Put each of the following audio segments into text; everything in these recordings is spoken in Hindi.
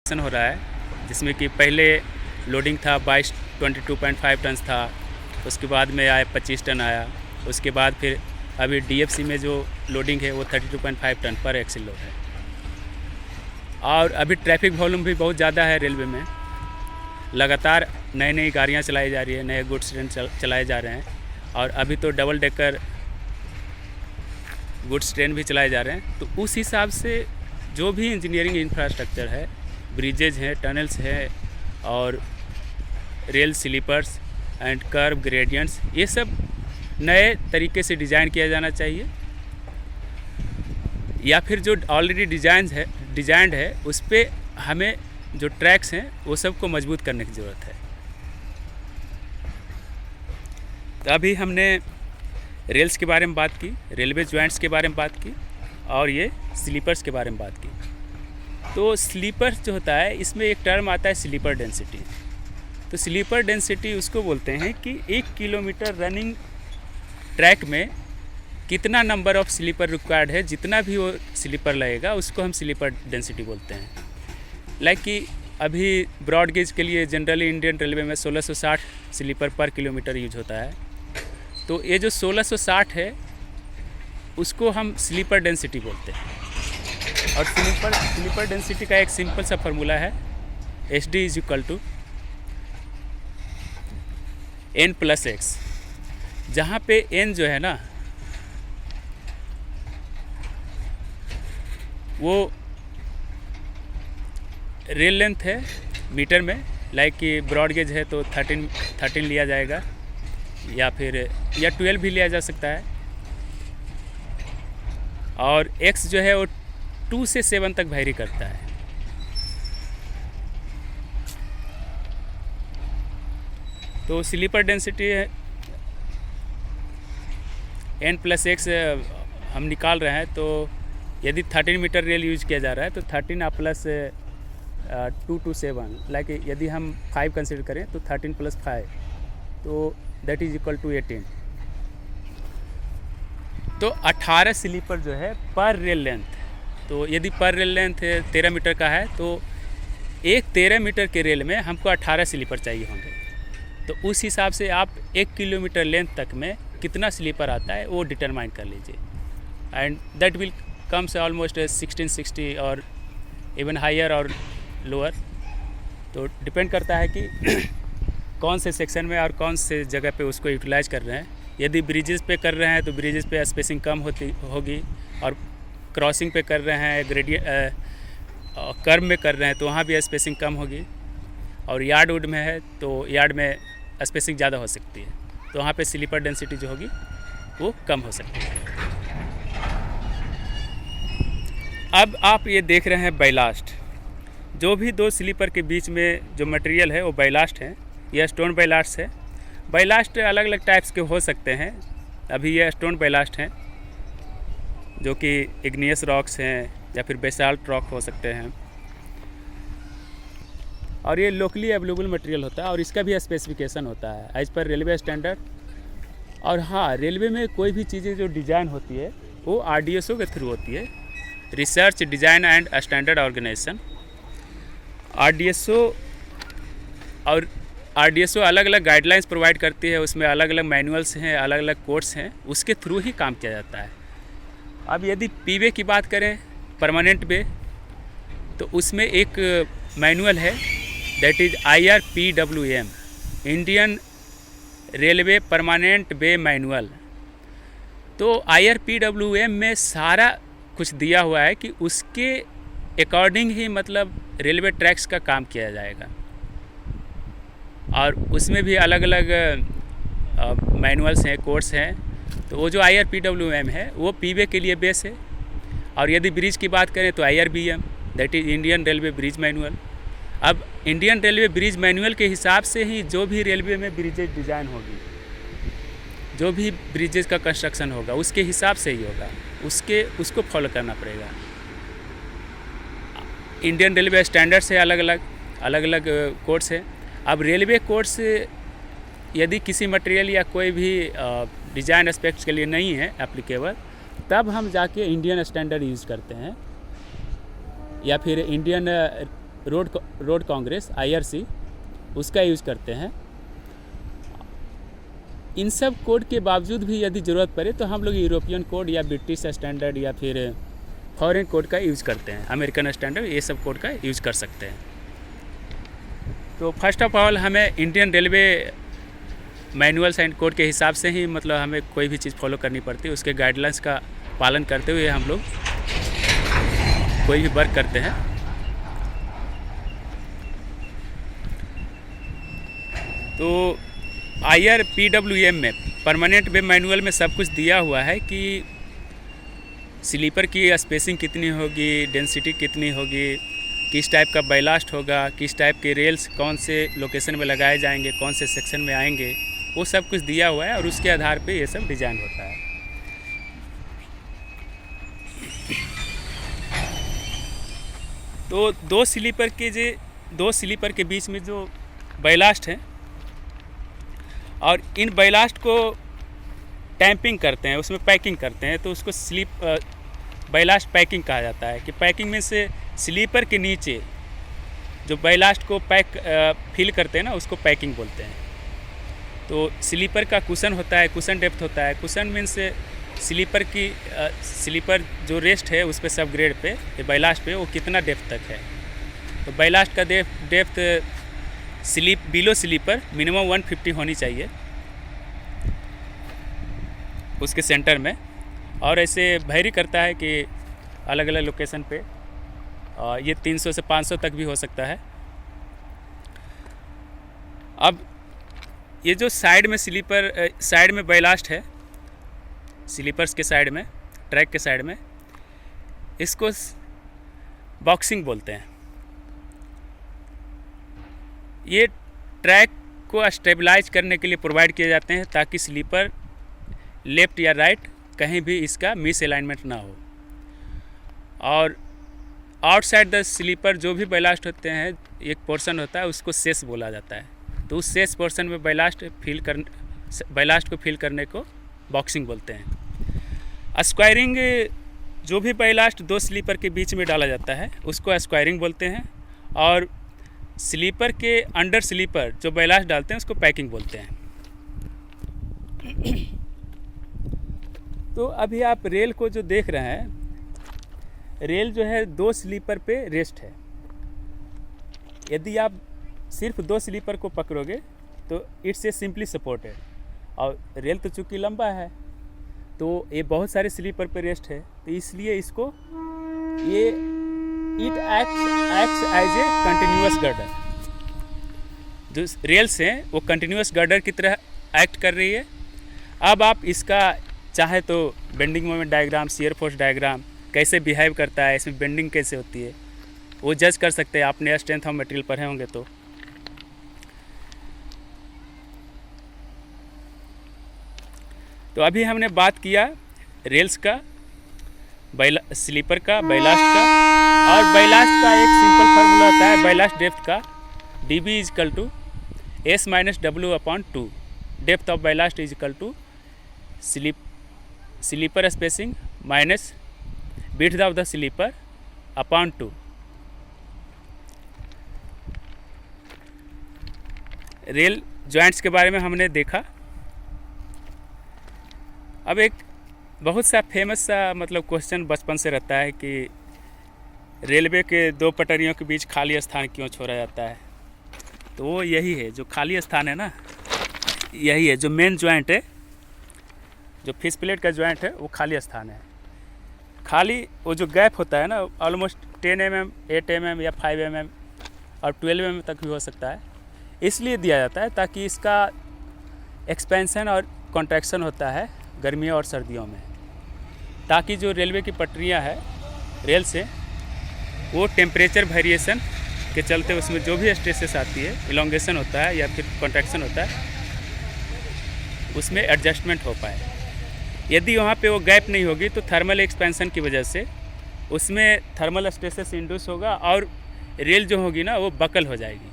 हो रहा है, जिसमें कि पहले लोडिंग था 22.5 टन था, उसके बाद में आया 25 टन आया, उसके बाद फिर अभी डीएफसी में जो लोडिंग है वो 32.5 टन पर एक्सिल लोड है। और अभी ट्रैफिक वॉल्यूम भी बहुत ज़्यादा है रेलवे में, लगातार नई नई गाड़ियाँ चलाई जा रही है, नए गुड्स ट्रेन चलाए जा रहे हैं, और अभी तो डबल डेकर गुड्स ट्रेन भी चलाए जा रहे हैं। तो उस हिसाब से जो भी इंजीनियरिंग इंफ्रास्ट्रक्चर है, ब्रिजेज हैं, टनल्स हैं और rail sleepers and curve gradients, ये सब नए तरीके से डिज़ाइन किया जाना चाहिए, या फिर जो ऑलरेडी डिजाइंड है उस पर हमें जो ट्रैक्स हैं वो सब को मजबूत करने की ज़रूरत है। तो अभी हमने रेल्स के बारे में बात की, रेलवे जॉइंट्स के बारे में बात की और ये स्लीपर्स के बारे में बात की। तो स्लीपर्स जो होता है, इसमें एक टर्म आता है स्लीपर डेंसिटी। तो स्लीपर डेंसिटी उसको बोलते हैं कि 1 किलोमीटर रनिंग ट्रैक में कितना नंबर ऑफ स्लीपर रिक्वायर्ड है, जितना भी वो स्लीपर लगेगा उसको हम स्लीपर डेंसिटी बोलते हैं। लाइक कि अभी ब्रॉड गेज के लिए जनरली इंडियन रेलवे में 1660 स्लीपर पर किलोमीटर यूज होता है। तो ये जो 1660 है उसको हम स्लीपर डेंसिटी बोलते हैं। और स्लीपर डेंसिटी का एक सिंपल सा फार्मूला है, HD = n+x, जहाँ पे n जो है ना वो रेल लेंथ है मीटर में। लाइक कि ब्रॉड गेज है तो 13 लिया जाएगा, या 12 भी लिया जा सकता है। और x जो है वो 2 से 7 तक वेरी करता है। तो स्लीपर डेंसिटी है n+x हम निकाल रहे हैं। तो यदि 13 मीटर रेल यूज किया जा रहा है तो 13 + 2 to 7, लाइक यदि हम 5 कंसिडर करें तो 13 + 5, तो दैट इज इक्वल टू 18। तो 18 स्लीपर जो है पर रेल लेंथ। तो यदि पर रेल लेंथ 13 मीटर का है तो एक 13 मीटर के रेल में हमको 18 स्लीपर चाहिए होंगे। तो उस हिसाब से आप 1 किलोमीटर लेंथ तक में कितना स्लीपर आता है वो डिटरमाइन कर लीजिए, and that will comes almost 1660 और इवन हायर और लोअर। तो डिपेंड करता है कि कौन से सेक्शन में और कौन से जगह पे उसको यूटिलाइज कर रहे हैं। यदि ब्रिजेस पे कर रहे हैं तो ब्रिजेस पे स्पेसिंग कम होगी, और क्रॉसिंग पे कर रहे हैं, कर्व में कर रहे हैं तो वहाँ भी स्पेसिंग कम होगी, और यार्ड वुड में है तो यार्ड में स्पेसिंग ज़्यादा हो सकती है, तो वहाँ पे स्लीपर डेंसिटी जो होगी वो कम हो सकती है। अब आप ये देख रहे हैं बैलास्ट। जो भी दो स्लीपर के बीच में जो मटेरियल है वो बैलास्ट है, यह स्टोन बैलास्ट है। बैलास्ट अलग अलग टाइप्स के हो सकते हैं। अभी ये स्टोन बैलास्ट हैं जो कि इग्नियस रॉक्स हैं या फिर बेसाल्ट रॉक हो सकते हैं, और ये लोकली अवेलेबल मटेरियल होता है, और इसका भी स्पेसिफिकेशन होता है एज पर रेलवे स्टैंडर्ड। और हाँ, रेलवे में कोई भी चीज़ें जो डिज़ाइन होती है वो RDSO के थ्रू होती है, research design and standard organisation. RDSO अलग अलग गाइडलाइंस प्रोवाइड करती है, उसमें अलग अलग मैनुअल्स हैं, अलग अलग कोड्स हैं, उसके थ्रू ही काम किया जाता है। अब यदि पीवे की बात करें, परमानेंट वे, तो उसमें एक मैनुअल है, that is IRPWM, Indian railway permanent way manual. तो IRPWM में सारा कुछ दिया हुआ है कि उसके अकॉर्डिंग ही मतलब रेलवे ट्रैक्स का काम किया जाएगा, और उसमें भी अलग अलग मैनुअल्स हैं, कोड्स हैं। तो वो जो IRPWM है वो पीवे के लिए बेस है। और यदि ब्रिज की बात करें तो IRBM, that is Indian railway bridge manual. अब इंडियन रेलवे ब्रिज मैनुअल के हिसाब से ही जो भी रेलवे में ब्रिजेज डिज़ाइन होगी, जो भी ब्रिजेज का कंस्ट्रक्शन होगा उसके हिसाब से ही होगा, उसको फॉलो करना पड़ेगा। इंडियन रेलवे स्टैंडर्ड से अलग अलग कोड्स है। अब रेलवे कोड्स यदि किसी मटेरियल या कोई भी डिज़ाइन एस्पेक्ट्स के लिए नहीं है एप्लीकेबल, तब हम जाके इंडियन स्टैंडर्ड यूज़ करते हैं, या फिर इंडियन रोड कांग्रेस IRC उसका यूज़ करते हैं। इन सब कोड के बावजूद भी यदि ज़रूरत पड़े तो हम लोग यूरोपियन कोड या ब्रिटिश स्टैंडर्ड या फिर फॉरेन कोड का यूज़ करते हैं, अमेरिकन स्टैंडर्ड, ये सब कोड का यूज़ कर सकते हैं। तो फर्स्ट ऑफ ऑल हमें Indian railway manuals and code के हिसाब से ही मतलब हमें कोई भी चीज़ फॉलो करनी पड़ती है, उसके गाइडलाइंस का पालन करते हुए हम लोग कोई भी वर्क करते हैं। तो IRPWM में परमानेंट वेब मैनुअल में सब कुछ दिया हुआ है कि स्लीपर की स्पेसिंग कितनी होगी, डेंसिटी कितनी होगी, किस टाइप का बैलास्ट होगा, किस टाइप के रेल्स कौन से लोकेशन में लगाए जाएंगे, कौन से सेक्शन में आएंगे, वो सब कुछ दिया हुआ है और उसके आधार पे ये सब डिज़ाइन होता है। तो दो स्लीपर के बीच में जो बैलास्ट है और इन बैलास्ट को टैंपिंग करते हैं, उसमें पैकिंग करते हैं, तो उसको बैलास्ट पैकिंग कहा जाता है। कि पैकिंग में से स्लीपर के नीचे जो बैलास्ट को फिल करते हैं ना, उसको पैकिंग बोलते हैं। तो स्लीपर का कुशन होता है, कुशन डेप्थ होता है। कुशन मीन्स स्लीपर जो रेस्ट है उस पर सब ग्रेड पे बैलास्ट पे वो कितना डेप्थ तक है। तो बैलास्ट का डेप्थ बिलो स्लीपर मिनिमम 150 होनी चाहिए उसके सेंटर में, और ऐसे वेरी करता है कि अलग अलग लोकेशन पे ये 300 से 500 तक भी हो सकता है। अब ये जो साइड में बैलास्ट है, स्लीपर्स के साइड में, ट्रैक के साइड में, इसको बॉक्सिंग बोलते हैं। ये ट्रैक को स्टेबलाइज करने के लिए प्रोवाइड किए जाते हैं ताकि स्लीपर लेफ़्ट या राइट कहीं भी इसका मिस अलाइनमेंट ना हो। और आउटसाइड द स्लीपर जो भी बैलास्ट होते हैं, एक पोर्शन होता है उसको सेस बोला जाता है। तो उस सेस पोर्शन में बैलास्ट को फिल करने को बॉक्सिंग बोलते हैं। स्क्वायरिंग, जो भी बैलास्ट दो स्लीपर के बीच में डाला जाता है उसको स्क्वायरिंग बोलते हैं। और स्लीपर के अंडर स्लीपर जो बैलास्ट डालते हैं उसको पैकिंग बोलते हैं। तो अभी आप रेल को जो देख रहे हैं, रेल जो है दो स्लीपर पे रेस्ट है। यदि आप सिर्फ दो स्लीपर को पकड़ोगे तो इट्स ए सिंपली सपोर्टेड, और रेल तो चूँकि लंबा है तो ये बहुत सारे स्लीपर पे रेस्ट है, तो इसलिए इसको it acts as a continuous girder. जो रेल्स हैं वो कंटिन्यूअस गर्डर की तरह एक्ट कर रही है। अब आप इसका चाहे तो bending moment diagram, shear force diagram कैसे बिहेव करता है, इसमें बेंडिंग कैसे होती है, वो जज कर सकते हैं। आपने स्ट्रेंथ ऑफ मटेरियल पढ़े होंगे तो अभी हमने बात किया रेल्स का, स्लीपर का, बैलास्ट का। और बैलास्ट का एक सिंपल फार्मूला होता है बैलास्ट डेप्थ का, dB = S - W/2। Depth of ballast = sleeper spacing minus width of the sleeper upon 2। Rail joints के बारे में हमने देखा। अब एक बहुत सा फेमस सा मतलब क्वेश्चन बचपन से रहता है कि रेलवे के दो पटरियों के बीच खाली स्थान क्यों छोड़ा जाता है। तो वो यही है, जो खाली स्थान है ना, यही है जो मेन जॉइंट है, जो फिश प्लेट का जॉइंट है, वो खाली स्थान है। खाली वो जो गैप होता है ना, ऑलमोस्ट 10 mm, 8 mm या 5 mm और 12 mm तक भी हो सकता है। इसलिए दिया जाता है ताकि इसका एक्सपेंशन और कॉन्ट्रैक्शन होता है गर्मियों और सर्दियों में, ताकि जो रेलवे की पटरियां है रेल से, वो टेम्परेचर वेरिएशन के चलते उसमें जो भी स्ट्रेसेस आती है, इलोंगेशन होता है या फिर कॉन्ट्रैक्शन होता है, उसमें एडजस्टमेंट हो पाए। यदि वहाँ पे वो गैप नहीं होगी तो थर्मल एक्सपेंशन की वजह से उसमें थर्मल स्ट्रेसेस इंड्यूस होगा और रेल जो होगी ना वो बकल हो जाएगी,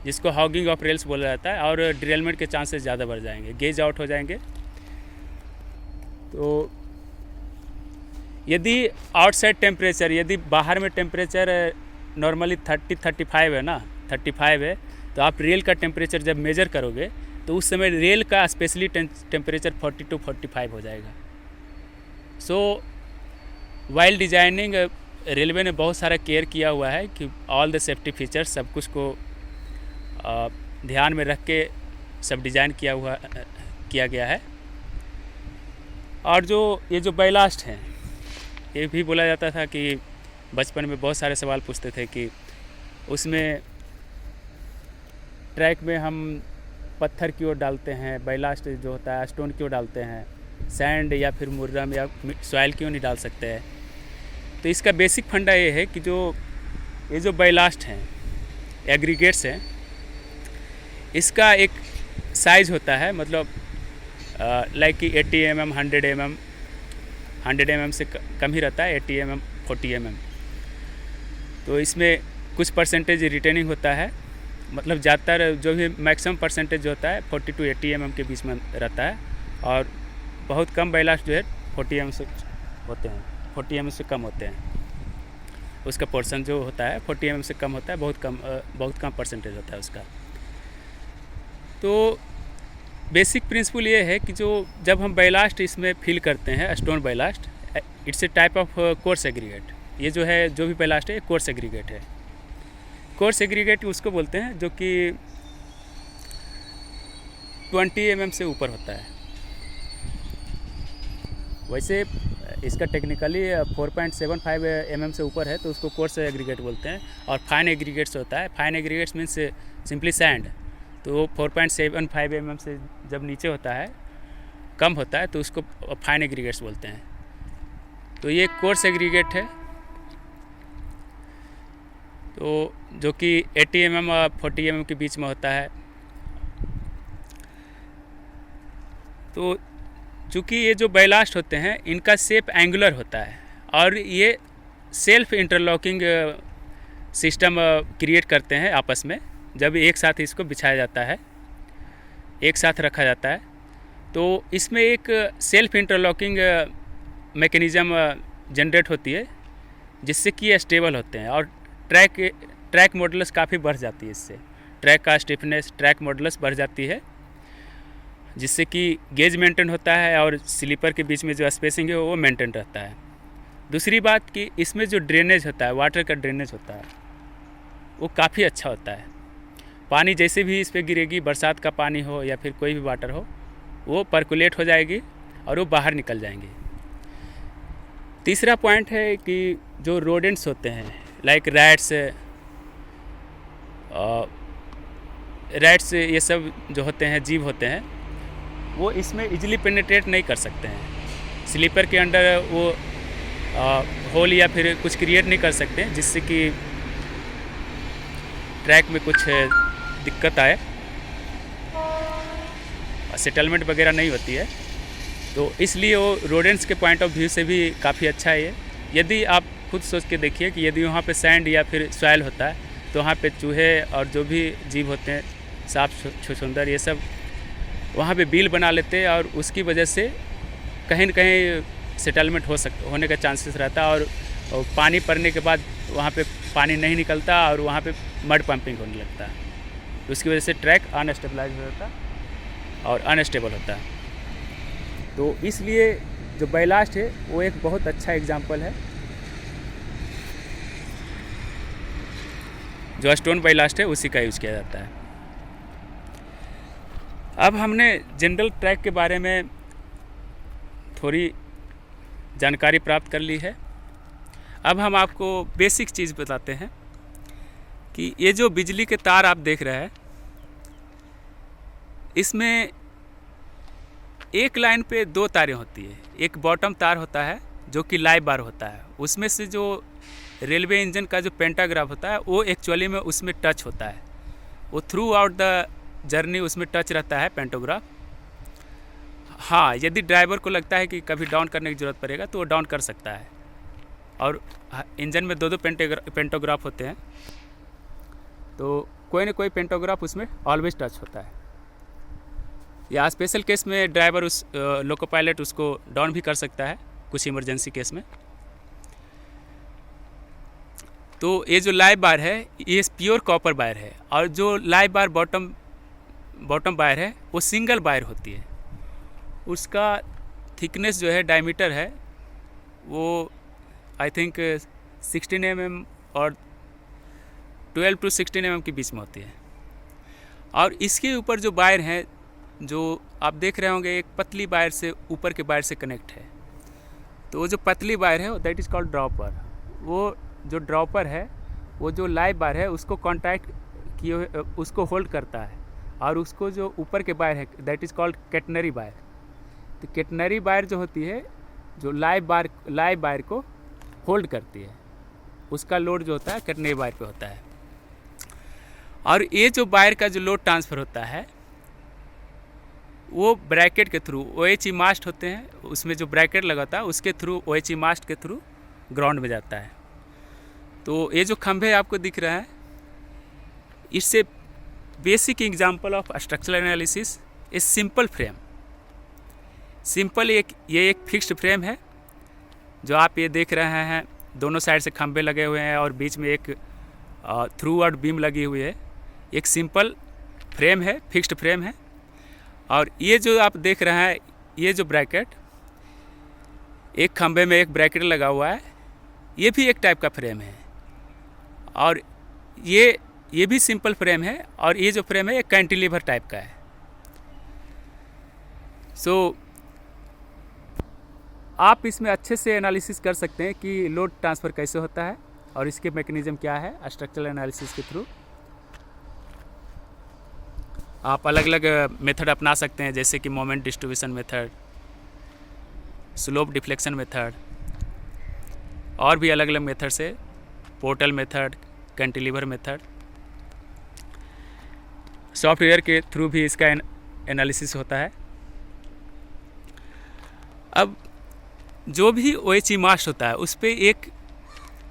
जिसको हॉगिंग ऑफ रेल्स बोला जाता है, और डिरेलमेंट के चांसेस ज़्यादा बढ़ जाएंगे, गेज आउट हो जाएंगे। तो यदि आउटसाइड टेम्परेचर, यदि बाहर में टेम्परेचर नॉर्मली 30-35 है ना, 35 है, तो आप रेल का टेम्परेचर जब मेज़र करोगे तो उस समय रेल का स्पेशली टेम्परेचर 40-45 हो जाएगा। सो वाइल डिजाइनिंग रेलवे ने बहुत सारा केयर किया हुआ है कि ऑल द सेफ्टी फीचर्स सब कुछ को ध्यान में रख के सब डिज़ाइन किया गया है। और जो ये जो बैलास्ट हैं, ये भी बोला जाता था कि बचपन में बहुत सारे सवाल पूछते थे कि उसमें ट्रैक में हम पत्थर क्यों डालते हैं, बैलास्ट जो होता है स्टोन क्यों डालते हैं, सैंड या फिर मुर्रम या सॉइल क्यों नहीं डाल सकते हैं। तो इसका बेसिक फंडा ये है कि ये जो बैलास्ट हैं, एग्रीगेट्स हैं, इसका एक साइज़ होता है, मतलब लाइक कि 80 mm 100 mm से कम ही रहता है, 80 mm 40 mm। तो इसमें कुछ परसेंटेज रिटेनिंग होता है, मतलब ज़्यादातर जो भी मैक्सिमम परसेंटेज जो होता है 40 to 80 mm के बीच में रहता है, और बहुत कम बैलास्ट जो है 40 mm से होते हैं, 40 mm से कम होते हैं। उसका पोर्शन जो होता है 40 mm से कम होता है, बहुत कम परसेंटेज होता है उसका। तो बेसिक प्रिंसिपल ये है कि जब हम बैलास्ट इसमें फिल करते हैं, stone ballast, it's a type of coarse aggregate. ये जो है, जो भी बैलास्ट है, कोर्स एग्रीगेट है। कोर्स एग्रीगेट उसको बोलते हैं जो कि 20 mm से ऊपर होता है। वैसे इसका टेक्निकली 4.75 mm से ऊपर है तो उसको कोर्स एग्रीगेट बोलते हैं। और फाइन एग्रीगेट्स होता है, fine aggregates means simply sand. तो 4.75 mm से जब नीचे होता है, कम होता है, तो उसको फाइन एग्रीगेट्स बोलते हैं। तो ये कोर्स एग्रीगेट है, तो जो कि 80 mm और 40 mm के बीच में होता है। तो चूँकि ये जो बैलास्ट होते हैं, इनका शेप एंगुलर होता है और ये सेल्फ इंटरलॉकिंग सिस्टम क्रिएट करते हैं आपस में। जब एक साथ इसको बिछाया जाता है, एक साथ रखा जाता है, तो इसमें एक सेल्फ इंटरलॉकिंग मैकेनिज़्म जनरेट होती है, जिससे कि ये स्टेबल होते हैं। और ट्रैक मॉडुलस काफ़ी बढ़ जाती है इससे, ट्रैक का स्टिफनेस, ट्रैक मॉडुलस बढ़ जाती है, जिससे कि गेज मेंटेन होता है और स्लीपर के बीच में जो स्पेसिंग है वो मेंटेन रहता है। दूसरी बात कि इसमें जो ड्रेनेज होता है, वाटर का ड्रेनेज होता है, वो काफ़ी अच्छा होता है। पानी जैसे भी इस पर गिरेगी, बरसात का पानी हो या फिर कोई भी वाटर हो, वो पर्कुलेट हो जाएगी और वो बाहर निकल जाएंगे। तीसरा पॉइंट है कि जो रोडेंट्स होते हैं, लाइक रैट्स ये सब जो होते हैं, जीव होते हैं, वो इसमें इजीली पेनिट्रेट नहीं कर सकते हैं। स्लीपर के अंडर वो होल या फिर कुछ क्रिएट नहीं कर सकते, जिससे कि ट्रैक में कुछ दिक्कत आए, सेटलमेंट वगैरह नहीं होती है। तो इसलिए वो रोडेंट्स के पॉइंट ऑफ व्यू से भी काफ़ी अच्छा है ये। यदि आप खुद सोच के देखिए कि यदि वहाँ पे सैंड या फिर सॉइल होता है, तो वहाँ पे चूहे और जो भी जीव होते हैं, सांप, छुछुंदर, ये सब वहाँ पे बिल बना लेते हैं और उसकी वजह से कहीं न कहीं सेटलमेंट होने का चांसेस रहता है। और पानी पड़ने के बाद वहाँ पे पानी नहीं निकलता और वहाँ पे मड पंपिंग होने लगता है, तो उसकी वजह से ट्रैक अनस्टेबलाइज हो जाता है और अनस्टेबल होता है। तो इसलिए जो बैलास्ट है वो एक बहुत अच्छा एग्जाम्पल है। जो स्टोन बैलास्ट है उसी का यूज़ किया जाता है। अब हमने जनरल ट्रैक के बारे में थोड़ी जानकारी प्राप्त कर ली है। अब हम आपको बेसिक चीज़ बताते हैं कि ये जो बिजली के तार आप देख रहे हैं, इसमें एक लाइन पे 2 तारें होती है। एक बॉटम तार होता है जो कि लाइव बार होता है, उसमें से जो रेलवे इंजन का जो पेंटाग्राफ होता है वो एक्चुअली में उसमें टच होता है। वो थ्रू आउट द जर्नी उसमें टच रहता है पेंटोग्राफ। हाँ, यदि ड्राइवर को लगता है कि कभी डाउन करने की ज़रूरत पड़ेगा तो वो डाउन कर सकता है। और इंजन में 2 पेंटोग्राफ होते हैं, तो कोई ना कोई पेंटोग्राफ उसमें ऑलवेज टच होता है। या स्पेशल केस में ड्राइवर उस लोको पायलट उसको डाउन भी कर सकता है, कुछ इमरजेंसी केस में। तो ये जो लाइव बार है ये प्योर कॉपर वायर है, और जो लाइव बार बॉटम वायर है वो सिंगल वायर होती है। उसका थिकनेस जो है डायमीटर है वो आई थिंक 16 mm और 12 to 16 mm के बीच में होती है। और इसके ऊपर जो वायर है जो आप देख रहे होंगे एक पतली वायर से ऊपर के वायर से कनेक्ट है। तो वो जो पतली वायर है दैट इज़ कॉल्ड ड्रॉपर। वो जो ड्रॉपर है वो जो लाइव वायर है उसको कॉन्टैक्ट किए हुए उसको होल्ड करता है, और उसको जो ऊपर के वायर है that is called catenary wire. तो कैटनरी वायर जो होती है जो लाइव वायर को होल्ड करती है, उसका लोड जो होता है कैटनरी वायर पे होता है। और ये जो वायर का जो लोड ट्रांसफ़र होता है वो ब्रैकेट के थ्रू OHE मास्ट होते हैं, उसमें जो ब्रैकेट लगाता है उसके थ्रू OHE मास्ट के थ्रू ग्राउंड में जाता है। तो ये जो खंभे आपको दिख रहा है इससे basic example of structural analysis is simple frame. Simple ये एक फिक्स्ड फ्रेम है जो आप ये देख रहे हैं, दोनों साइड से खंभे लगे हुए हैं और बीच में एक थ्रू आउट बीम लगी हुई है। एक सिंपल फ्रेम है, फिक्स्ड फ्रेम है। और ये जो आप देख रहे हैं ये जो ब्रैकेट, एक खंभे में एक ब्रैकेट लगा हुआ है, ये भी एक टाइप का फ्रेम है। और ये भी सिंपल फ्रेम है, और ये जो फ्रेम है ये कैंटिलीवर टाइप का है। सो आप इसमें अच्छे से एनालिसिस कर सकते हैं कि लोड ट्रांसफ़र कैसे होता है और इसके मैकेनिज़्म क्या है। स्ट्रक्चरल एनालिसिस के थ्रू आप अलग अलग मेथड अपना सकते हैं, जैसे कि moment distribution method, slope deflection method, और भी अलग अलग मेथड से, portal method, cantilever method. Software के थ्रू भी इसका एनालिसिस होता है। अब जो भी OHE मास्ट होता है उस पर एक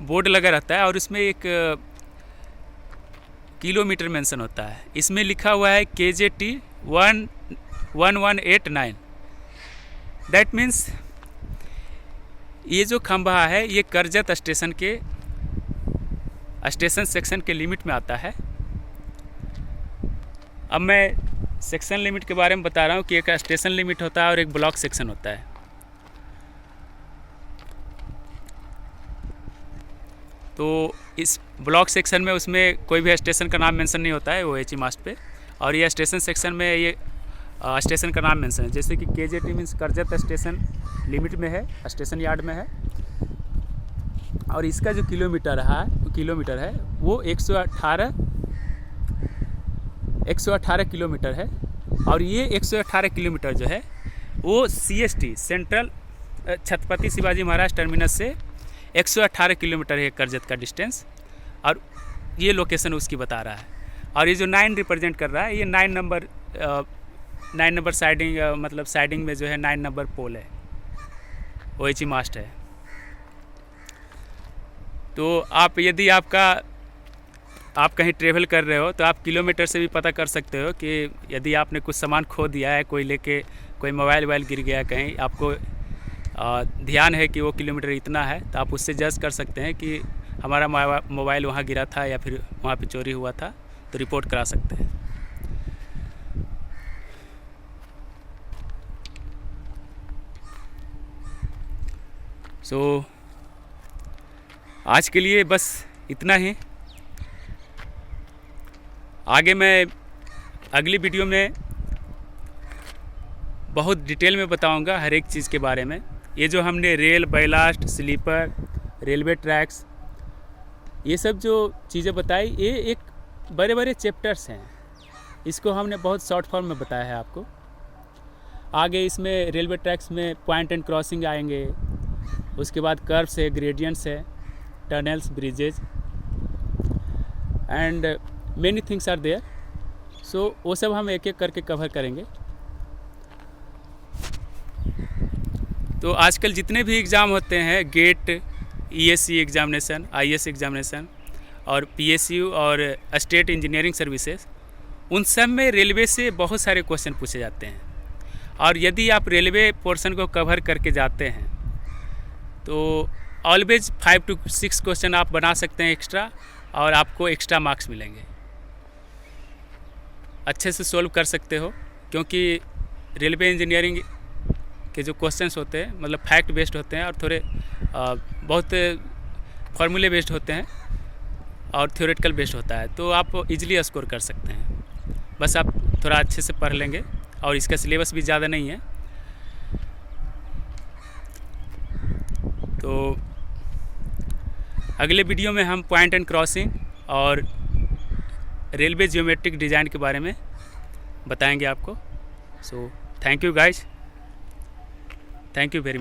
बोर्ड लगा रहता है और उसमें एक किलोमीटर मेंशन होता है। इसमें लिखा हुआ है KJT 1189। दैट मीन्स ये जो खंभा है ये करजत स्टेशन सेक्शन के लिमिट में आता है। अब मैं सेक्शन लिमिट के बारे में बता रहा हूँ कि एक स्टेशन लिमिट होता है और एक ब्लॉक सेक्शन होता है। तो इस ब्लॉक सेक्शन में उसमें कोई भी स्टेशन का नाम मेंशन नहीं होता है OHE मास्ट पे, और ये स्टेशन सेक्शन में ये स्टेशन का नाम मेंशन है। जैसे कि KJT means Karjat station limit में है, स्टेशन यार्ड में है, और इसका जो किलोमीटर है वो 118 किलोमीटर है। और ये 118 किलोमीटर जो है वो CST central Chhatrapati Shivaji Maharaj terminus से 118 किलोमीटर है करजत का डिस्टेंस, और ये लोकेशन उसकी बता रहा है। और ये जो 9 रिप्रेजेंट कर रहा है ये 9 नंबर साइडिंग, मतलब साइडिंग में जो है 9 नंबर पोल है, OHE मास्ट है। तो आप यदि आप कहीं ट्रेवल कर रहे हो तो आप किलोमीटर से भी पता कर सकते हो कि यदि आपने कुछ सामान खो दिया है, कोई मोबाइल गिर गया कहीं, आपको ध्यान है कि वो किलोमीटर इतना है, तो आप उससे जज कर सकते हैं कि हमारा मोबाइल वहाँ गिरा था या फिर वहाँ पे चोरी हुआ था, तो रिपोर्ट करा सकते हैं। सो आज के लिए बस इतना ही। आगे मैं अगली वीडियो में बहुत डिटेल में बताऊंगा हर एक चीज़ के बारे में। ये जो हमने rail, ballast, sleeper, railway tracks, ये सब जो चीज़ें बताई ये एक बड़े बड़े चैप्टर्स हैं, इसको हमने बहुत शॉर्ट फॉर्म में बताया है आपको। आगे इसमें रेलवे ट्रैक्स में पॉइंट एंड क्रॉसिंग आएंगे, उसके बाद कर्व्स है, ग्रेडियंट्स है, tunnels, bridges and many things are there. So वो सब हम एक एक करके कवर करेंगे। तो आजकल जितने भी एग्ज़ाम होते हैं, GATE, ESE examination, IS examination और PSU और स्टेट इंजीनियरिंग सर्विसेज, उन सब में रेलवे से बहुत सारे क्वेश्चन पूछे जाते हैं। और यदि आप रेलवे पोर्शन को कवर करके जाते हैं तो ऑलवेज 5 to 6 क्वेश्चन आप बना सकते हैं एक्स्ट्रा, और आपको एक्स्ट्रा मार्क्स मिलेंगे। अच्छे से सोल्व कर सकते हो, क्योंकि रेलवे इंजीनियरिंग के जो क्वेश्चंस होते हैं मतलब फैक्ट बेस्ड होते हैं, और थोड़े बहुत फार्मूले बेस्ड होते हैं और थ्योरेटिकल बेस्ड होता है, तो आप इजीली स्कोर कर सकते हैं। बस आप थोड़ा अच्छे से पढ़ लेंगे, और इसका सिलेबस भी ज़्यादा नहीं है। तो अगले वीडियो में हम पॉइंट एंड क्रॉसिंग और रेलवे जियोमेट्रिक डिज़ाइन के बारे में बताएंगे आपको। So thank you guys, thank you very much.